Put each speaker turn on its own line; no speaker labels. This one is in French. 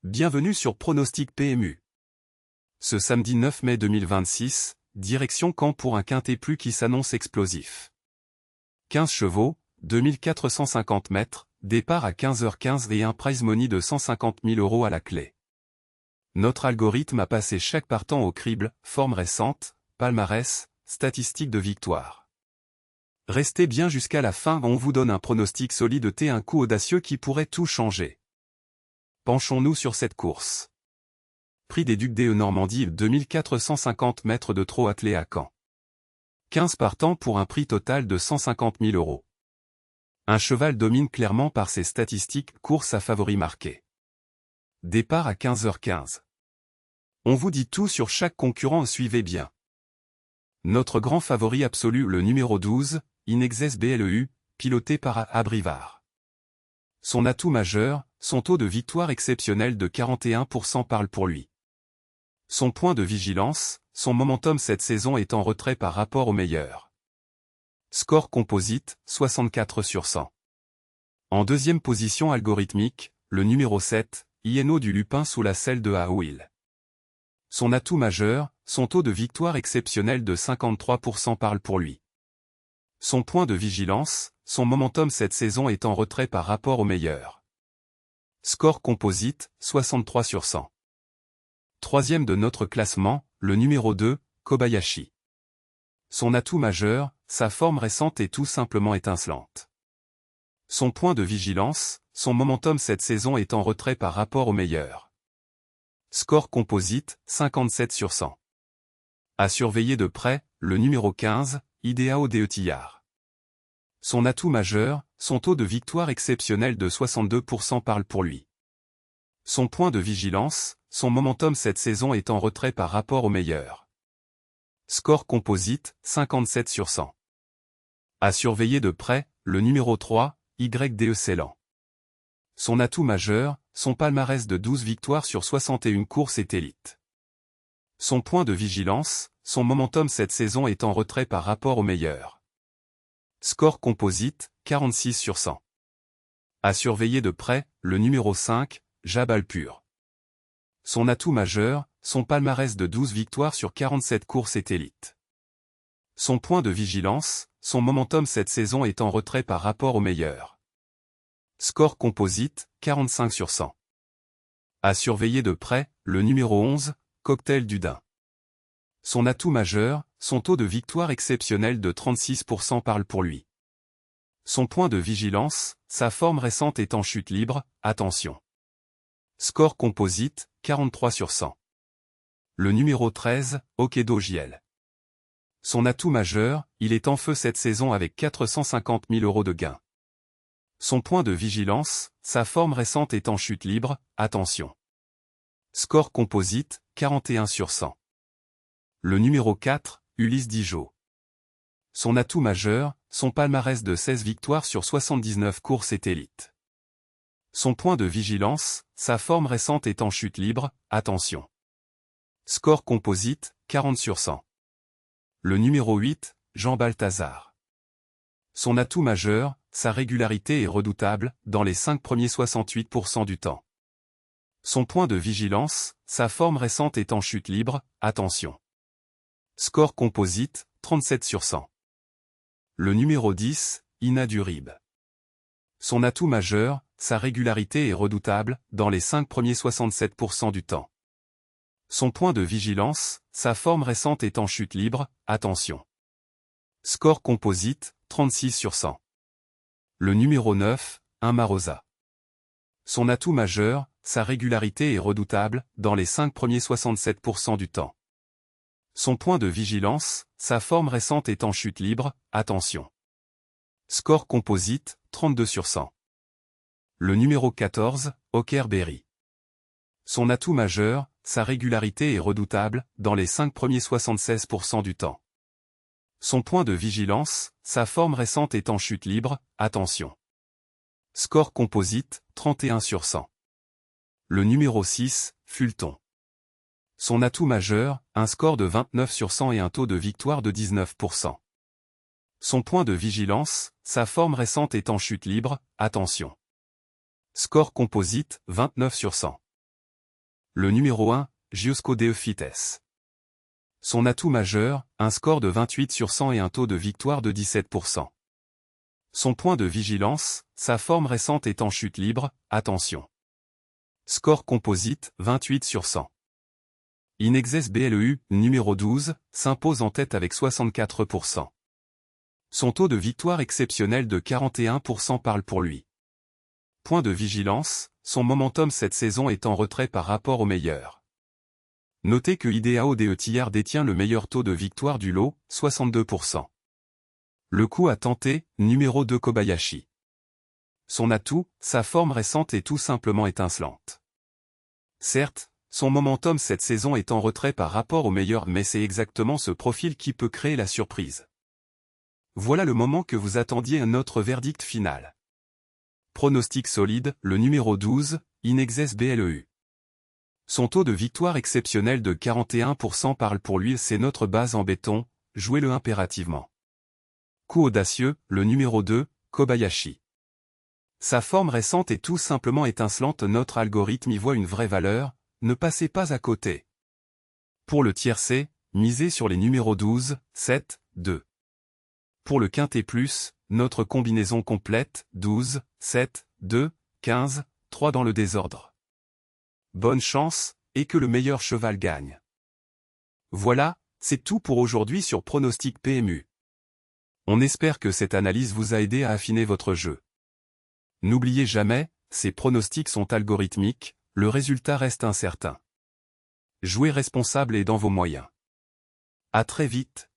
Bienvenue sur Pronostic PMU. Ce samedi 9 mai 2026, direction Caen pour un quintet plus qui s'annonce explosif. 15 chevaux, 2450 mètres, départ à 15h15 et un prize money de 150 000 € à la clé. Notre algorithme a passé chaque partant au crible, forme récente, palmarès, statistiques de victoire. Restez bien jusqu'à la fin, on vous donne un pronostic solide et un coup audacieux qui pourrait tout changer. Penchons-nous sur cette course. Prix des Ducs d'E Normandie, 2450 mètres de trot attelé à Caen. 15 partants pour un prix total de 150 000 €. Un cheval domine clairement par ses statistiques, course à favori marqué. Départ à 15h15. On vous dit tout sur chaque concurrent, suivez bien. Notre grand favori absolu, le numéro 12, Inexes BLEU, piloté par Abrivard. Son atout majeur, son taux de victoire exceptionnel de 41% parle pour lui. Son point de vigilance, son momentum cette saison est en retrait par rapport au meilleur. Score composite, 64 sur 100. En deuxième position algorithmique, le numéro 7, Ieno du Lupin sous la selle de Aouil. Son atout majeur, son taux de victoire exceptionnel de 53% parle pour lui. Son point de vigilance, son momentum cette saison est en retrait par rapport au meilleur. Score composite, 63 sur 100. Troisième de notre classement, le numéro 2, Kobayashi. Son atout majeur, sa forme récente est tout simplement étincelante. Son point de vigilance, son momentum cette saison est en retrait par rapport au meilleur. Score composite, 57 sur 100. À surveiller de près, le numéro 15, Ideao Deutillard. Son atout majeur, son taux de victoire exceptionnel de 62% parle pour lui. Son point de vigilance, son momentum cette saison est en retrait par rapport au meilleur. Score composite, 57 sur 100. À surveiller de près, le numéro 3, YDE Ceylan. Son atout majeur, son palmarès de 12 victoires sur 61 courses est élite. Son point de vigilance, son momentum cette saison est en retrait par rapport au meilleur. Score composite, 46 sur 100. À surveiller de près, le numéro 5, Jabal Pur. Son atout majeur, son palmarès de 12 victoires sur 47 courses est élite. Son point de vigilance, son momentum cette saison est en retrait par rapport au meilleur. Score composite, 45 sur 100. À surveiller de près, le numéro 11, Cocktail du Dain. Son atout majeur, son taux de victoire exceptionnel de 36% parle pour lui. Son point de vigilance, sa forme récente est en chute libre, attention. Score composite, 43 sur 100. Le numéro 13, Okedo Giel. Son atout majeur, il est en feu cette saison avec 450 000 € de gains. Son point de vigilance, sa forme récente est en chute libre, attention. Score composite, 41 sur 100. Le numéro 4, Ulysse Dijon. Son atout majeur, son palmarès de 16 victoires sur 79 courses est élite. Son point de vigilance, sa forme récente est en chute libre, attention. Score composite, 40 sur 100. Le numéro 8, Jean Balthazar. Son atout majeur, sa régularité est redoutable, dans les 5 premiers 68% du temps. Son point de vigilance, sa forme récente est en chute libre, attention. Score composite, 37 sur 100. Le numéro 10, Ina Durib. Son atout majeur, sa régularité est redoutable, dans les 5 premiers 67% du temps. Son point de vigilance, sa forme récente est en chute libre, attention. Score composite, 36 sur 100. Le numéro 9, Marosa. Son atout majeur, sa régularité est redoutable, dans les 5 premiers 67% du temps. Son point de vigilance, sa forme récente est en chute libre, attention. Score composite, 32 sur 100. Le numéro 14, Okerberry. Son atout majeur, sa régularité est redoutable, dans les 5 premiers 76% du temps. Son point de vigilance, sa forme récente est en chute libre, attention. Score composite, 31 sur 100. Le numéro 6, Fulton. Son atout majeur, un score de 29 sur 100 et un taux de victoire de 19%. Son point de vigilance, sa forme récente est en chute libre, attention. Score composite, 29 sur 100. Le numéro 1, Giuseppe De Fites. Son atout majeur, un score de 28 sur 100 et un taux de victoire de 17%. Son point de vigilance, sa forme récente est en chute libre, attention. Score composite, 28 sur 100. Inexes BLEU, numéro 12, s'impose en tête avec 64%. Son taux de victoire exceptionnel de 41% parle pour lui. Point de vigilance, son momentum cette saison est en retrait par rapport au meilleur. Notez que IDEAO DE détient le meilleur taux de victoire du lot, 62%. Le coup à tenter, numéro 2 Kobayashi. Son atout, sa forme récente est tout simplement étincelante. Certes, son momentum cette saison est en retrait par rapport au meilleur, mais c'est exactement ce profil qui peut créer la surprise. Voilà le moment que vous attendiez, notre verdict final. Pronostic solide, le numéro 12, Inexes BLEU. Son taux de victoire exceptionnel de 41% parle pour lui, c'est notre base en béton, jouez-le impérativement. Coup audacieux, le numéro 2, Kobayashi. Sa forme récente est tout simplement étincelante, notre algorithme y voit une vraie valeur, ne passez pas à côté. Pour le tiercé, misez sur les numéros 12, 7, 2. Pour le quintet plus, notre combinaison complète, 12, 7, 2, 15, 3 dans le désordre. Bonne chance, et que le meilleur cheval gagne. Voilà, c'est tout pour aujourd'hui sur Pronostic PMU. On espère que cette analyse vous a aidé à affiner votre jeu. N'oubliez jamais, ces pronostics sont algorithmiques, le résultat reste incertain. Jouez responsable et dans vos moyens. À très vite.